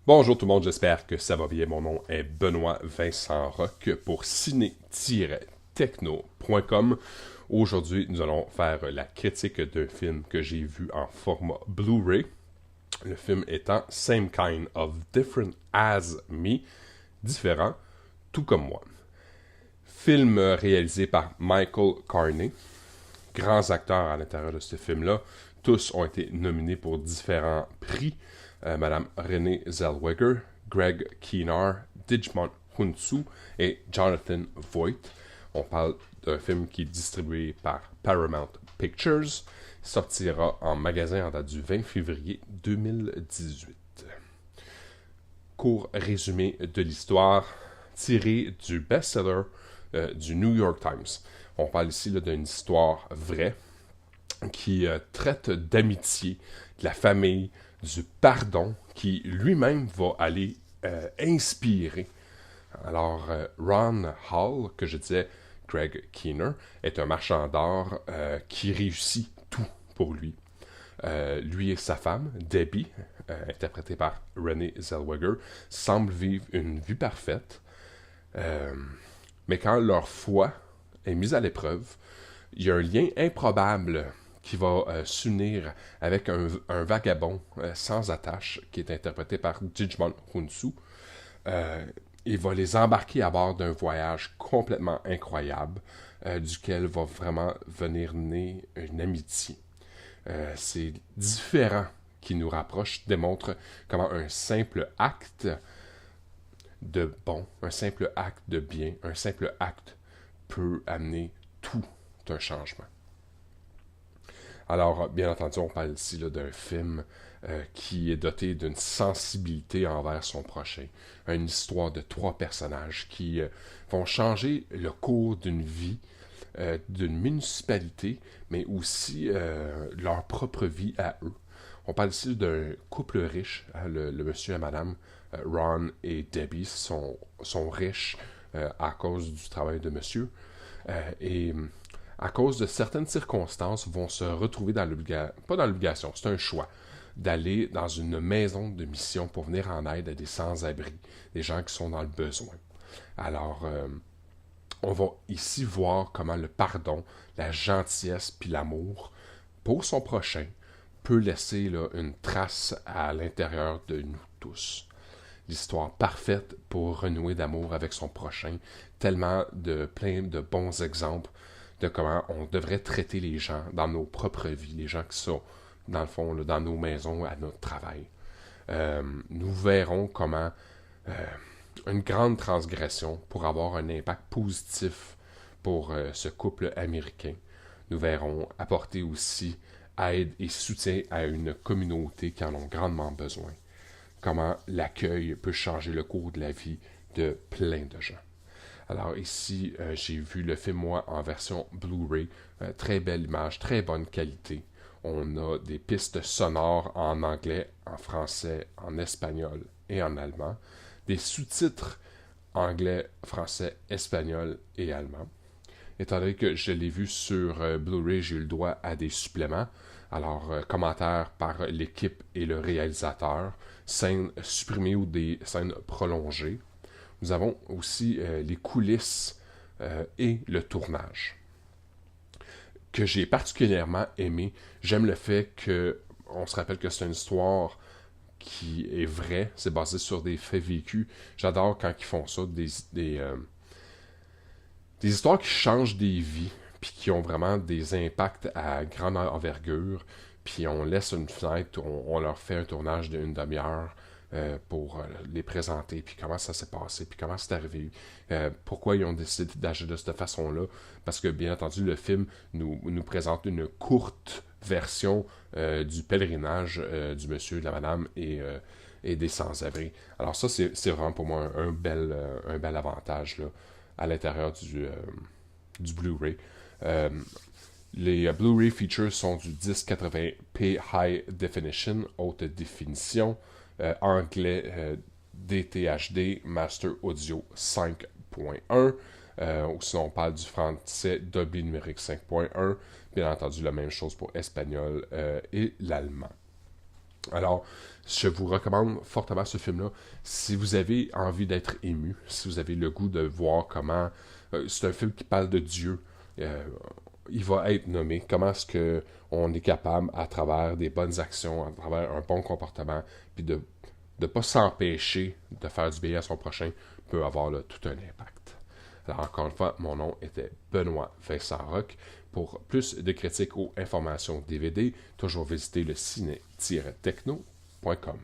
Bonjour tout le monde, j'espère que ça va bien. Mon nom est Benoît Vincent Roch pour ciné-techno.com. Aujourd'hui, nous allons faire la critique d'un film que j'ai vu en format Blu-ray. Le film étant Same Kind of Different as Me, différent, tout comme moi. Film réalisé par Michael Carney. Grands acteurs à l'intérieur de ce film-là. Tous ont été nominés pour différents prix. Madame Renée Zellweger, Greg Kinnear, Digimon Hunsu et Jonathan Voight. On parle d'un film qui est distribué par Paramount Pictures. Il sortira en magasin en date du 20 février 2018. Court résumé de l'histoire tiré du best-seller du New York Times. On parle ici d'une histoire vraie qui traite d'amitié, de la famille, du pardon, qui lui-même va aller inspirer. Alors, Ron Hall, que je disais, Greg Kinnear, est un marchand d'art qui réussit tout pour lui. Lui et sa femme, Debbie, interprétée par Renée Zellweger, semblent vivre une vie parfaite. Mais quand leur foi est mise à l'épreuve, il y a un lien improbable qui va s'unir avec un vagabond sans attache qui est interprété par Digimon Hunsu. Il va les embarquer à bord d'un voyage complètement incroyable duquel va vraiment venir naître une amitié. C'est différent qui nous rapproche, démontre comment un simple acte de bon, un simple acte de bien, un simple acte peut amener tout un changement. Alors, bien entendu, on parle ici d'un film qui est doté d'une sensibilité envers son prochain. Une histoire de 3 personnages qui vont changer le cours d'une vie, d'une municipalité, mais aussi leur propre vie à eux. On parle ici d'un couple riche, hein, le monsieur et madame Ron et Debbie sont riches à cause du travail de monsieur. Et à cause de certaines circonstances, vont se retrouver dans l'obligation, pas dans l'obligation, c'est un choix, d'aller dans une maison de mission pour venir en aide à des sans-abri, des gens qui sont dans le besoin. Alors, on va ici voir comment le pardon, la gentillesse puis l'amour pour son prochain peut laisser une trace à l'intérieur de nous tous. L'histoire parfaite pour renouer d'amour avec son prochain, tellement de plein de bons exemples de comment on devrait traiter les gens dans nos propres vies, les gens qui sont, dans le fond, dans nos maisons, à notre travail. Nous verrons comment une grande transgression pour avoir un impact positif pour ce couple américain. Nous verrons apporter aussi aide et soutien à une communauté qui en a grandement besoin. Comment l'accueil peut changer le cours de la vie de plein de gens. Alors ici, j'ai vu le film, moi, en version Blu-ray. Très belle image, très bonne qualité. On a des pistes sonores en anglais, en français, en espagnol et en allemand. Des sous-titres anglais, français, espagnol et allemand. Étant donné que je l'ai vu sur Blu-ray, j'ai eu le droit à des suppléments. Alors, commentaires par l'équipe et le réalisateur, scènes supprimées ou des scènes prolongées. Nous avons aussi les coulisses et le tournage, que j'ai particulièrement aimé. J'aime le fait qu'on se rappelle que c'est une histoire qui est vraie, c'est basé sur des faits vécus. J'adore quand ils font ça, des histoires qui changent des vies, puis qui ont vraiment des impacts à grande envergure, puis on laisse une fenêtre, on leur fait un tournage d'une demi-heure, pour les présenter, puis comment ça s'est passé, puis comment c'est arrivé, pourquoi ils ont décidé d'agir de cette façon-là, parce que bien entendu le film nous présente une courte version du pèlerinage du monsieur, de la madame et des sans-abri. Alors ça, c'est vraiment pour moi un bel avantage là, à l'intérieur du Blu-ray. Les Blu-ray features sont du 1080p High Definition, haute définition, anglais DTHD Master Audio 5.1. Ou sinon on parle du français Dolby numérique 5.1. Bien entendu, la même chose pour espagnol et l'allemand. Alors, je vous recommande fortement ce film-là. Si vous avez envie d'être ému, si vous avez le goût de voir comment... c'est un film qui parle de Dieu. Euh, il va être nommé. Comment est-ce que on est capable, à travers des bonnes actions, à travers un bon comportement, puis de ne pas s'empêcher de faire du bien à son prochain, peut avoir là, tout un impact. Alors, encore une fois, mon nom était Benoît Vincent Roch. Pour plus de critiques ou informations DVD, toujours visiter le ciné-techno.com.